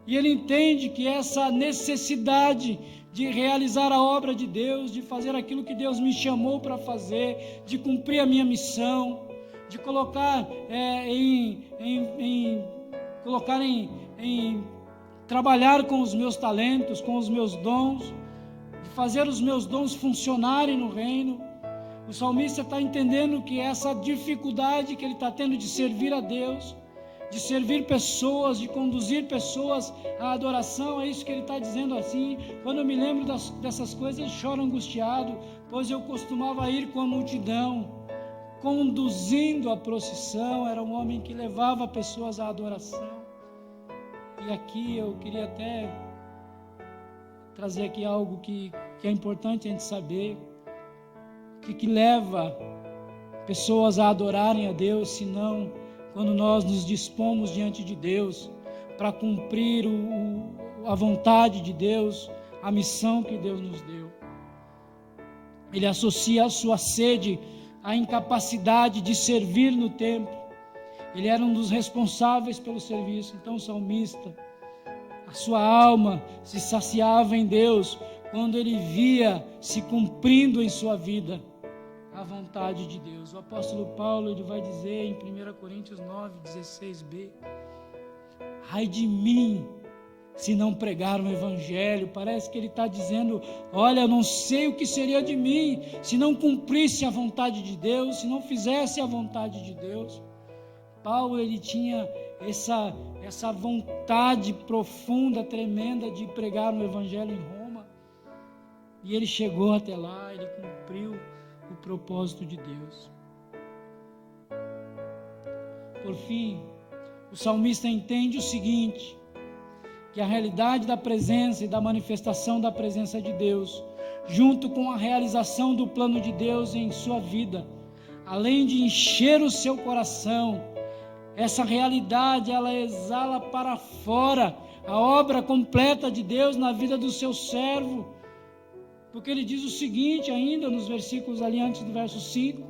E ele entende que essa necessidade de realizar a obra de Deus, de fazer aquilo que Deus me chamou para fazer, de cumprir a minha missão, de colocar trabalhar com os meus talentos, com os meus dons, de fazer os meus dons funcionarem no reino. O salmista está entendendo que essa dificuldade que ele está tendo de servir a Deus, de servir pessoas, de conduzir pessoas à adoração, é isso que ele está dizendo assim. Quando eu me lembro dessas coisas, eu choro angustiado, pois eu costumava ir com a multidão, conduzindo a procissão. Era um homem que levava pessoas à adoração. E aqui eu queria até trazer aqui algo que é importante a gente saber. O que leva pessoas a adorarem a Deus, senão quando nós nos dispomos diante de Deus para cumprir a vontade de Deus, a missão que Deus nos deu. Ele associa a sua sede à incapacidade de servir no templo. Ele era um dos responsáveis pelo serviço. Então o salmista, a sua alma se saciava em Deus quando ele via se cumprindo em sua vida a vontade de Deus. O apóstolo Paulo, ele vai dizer em 1 Coríntios 9, 16b: ai de mim se não pregar o evangelho. Parece que ele está dizendo: olha, eu não sei o que seria de mim se não cumprisse a vontade de Deus, se não fizesse a vontade de Deus. Paulo, ele tinha essa vontade profunda, tremenda de pregar o evangelho em Roma, e ele chegou até lá, ele cumpriu o propósito de Deus. Por fim, o salmista entende o seguinte: que a realidade da presença e da manifestação da presença de Deus, junto com a realização do plano de Deus em sua vida, além de encher o seu coração, essa realidade, ela exala para fora a obra completa de Deus na vida do seu servo. Porque ele diz o seguinte, ainda nos versículos ali antes do verso 5,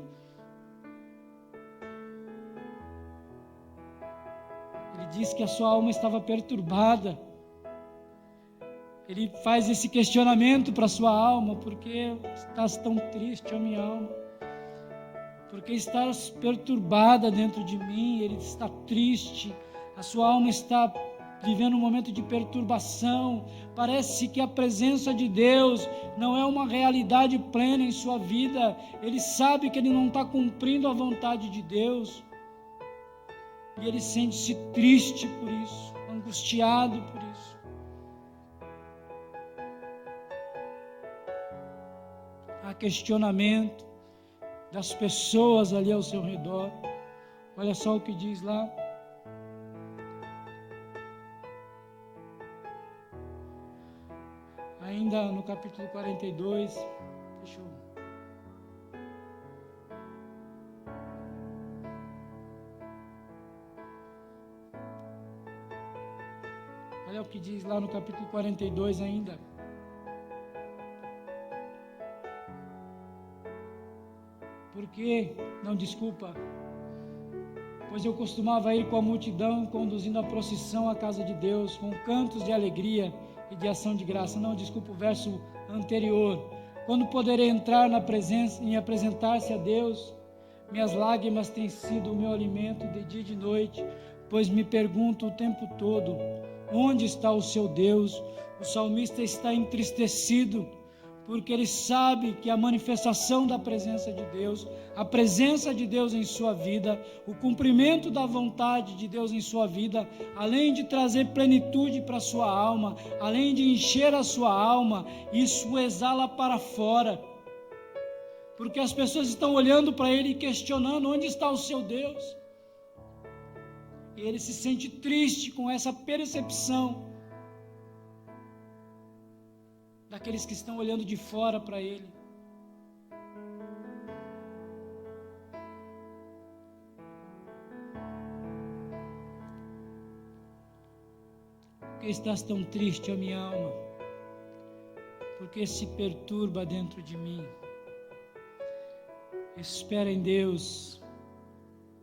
ele diz que a sua alma estava perturbada. Ele faz esse questionamento para a sua alma: por que estás tão triste, ó minha alma? Por que estás perturbada dentro de mim? Ele está triste, a sua alma está vivendo um momento de perturbação. Parece que a presença de Deus não é uma realidade plena em sua vida. Ele sabe que ele não está cumprindo a vontade de Deus, e ele sente-se triste por isso, angustiado por isso. Há questionamento das pessoas ali ao seu redor. Olha só o que diz lá. Ainda no capítulo 42, deixa eu... Olha o que diz lá no capítulo 42 ainda. Pois eu costumava ir com a multidão, conduzindo a procissão à casa de Deus, com cantos de alegria e de ação de graça. O verso anterior. Quando poderei entrar na presença e apresentar-se a Deus? Minhas lágrimas têm sido o meu alimento de dia e de noite, pois me pergunto o tempo todo: onde está o seu Deus? O salmista está entristecido, porque ele sabe que a manifestação da presença de Deus, a presença de Deus em sua vida, o cumprimento da vontade de Deus em sua vida, além de trazer plenitude para a sua alma, além de encher a sua alma, isso exala para fora, porque as pessoas estão olhando para ele e questionando: onde está o seu Deus? E ele se sente triste com essa percepção daqueles que estão olhando de fora para ele. Por que estás tão triste, ó minha alma? Por que se perturba dentro de mim? Espera em Deus,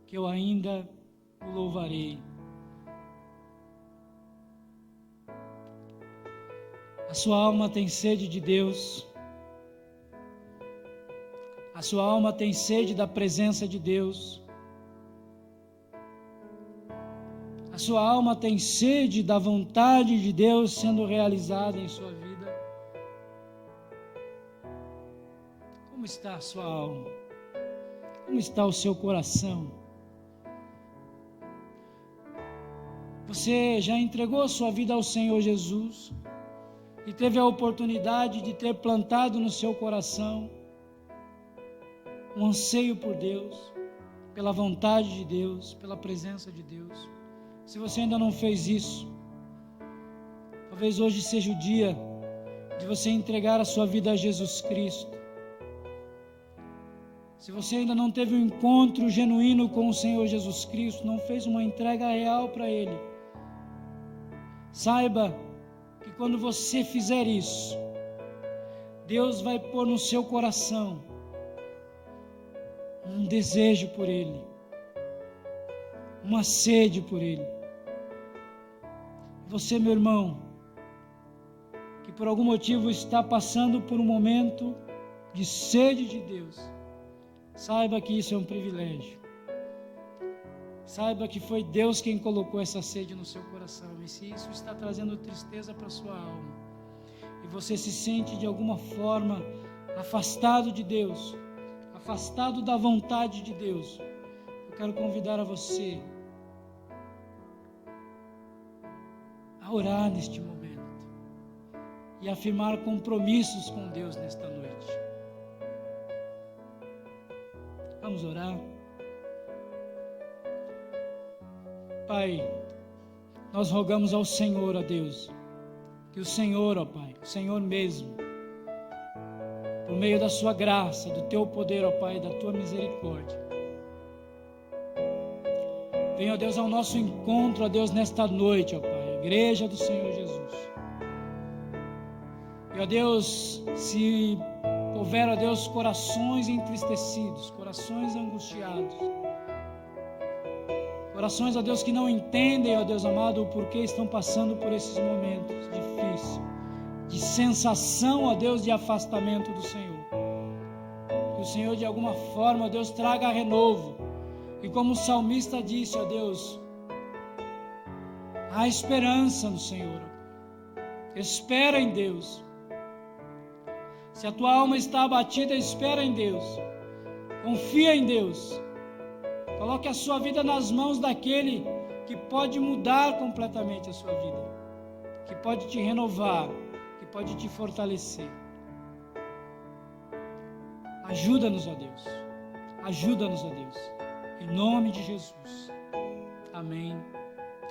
que eu ainda o louvarei. A sua alma tem sede de Deus. A sua alma tem sede da presença de Deus. A sua alma tem sede da vontade de Deus sendo realizada em sua vida? Como está a sua alma? Como está o seu coração? Você já entregou a sua vida ao Senhor Jesus e teve a oportunidade de ter plantado no seu coração um anseio por Deus, pela vontade de Deus, pela presença de Deus? Se você ainda não fez isso, talvez hoje seja o dia de você entregar a sua vida a Jesus Cristo. Se você ainda não teve um encontro genuíno com o Senhor Jesus Cristo, não fez uma entrega real para Ele, saiba que quando você fizer isso, Deus vai pôr no seu coração um desejo por Ele, uma sede por Ele. Você, meu irmão, que por algum motivo está passando por um momento de sede de Deus, saiba que isso é um privilégio. Saiba que foi Deus quem colocou essa sede no seu coração. E se isso está trazendo tristeza para a sua alma, e você se sente de alguma forma afastado de Deus, afastado da vontade de Deus, eu quero convidar a você a orar neste momento e afirmar compromissos com Deus nesta noite. Vamos orar. Pai, nós rogamos ao Senhor, ó Deus, que o Senhor, ó Pai, o Senhor mesmo, por meio da sua graça, do teu poder, ó Pai, da tua misericórdia, venha, ó Deus, ao nosso encontro, ó Deus, nesta noite, ó Pai, a igreja do Senhor Jesus. E, ó Deus, se houver, ó Deus, corações entristecidos, corações angustiados, corações, ó Deus, que não entendem, ó Deus amado, o porquê estão passando por esses momentos difíceis, de sensação, ó Deus, de afastamento do Senhor. Que o Senhor, de alguma forma, ó Deus, traga renovo. E como o salmista disse, ó Deus, há esperança no Senhor. Espera em Deus. Se a tua alma está abatida, espera em Deus. Confia em Deus. Coloque a sua vida nas mãos daquele que pode mudar completamente a sua vida, que pode te renovar, que pode te fortalecer. Ajuda-nos, ó Deus. Ajuda-nos, ó Deus. Em nome de Jesus. Amém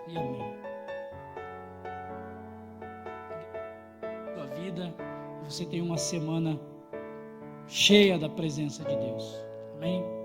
e amém. Tua vida, você tem uma semana cheia da presença de Deus. Amém?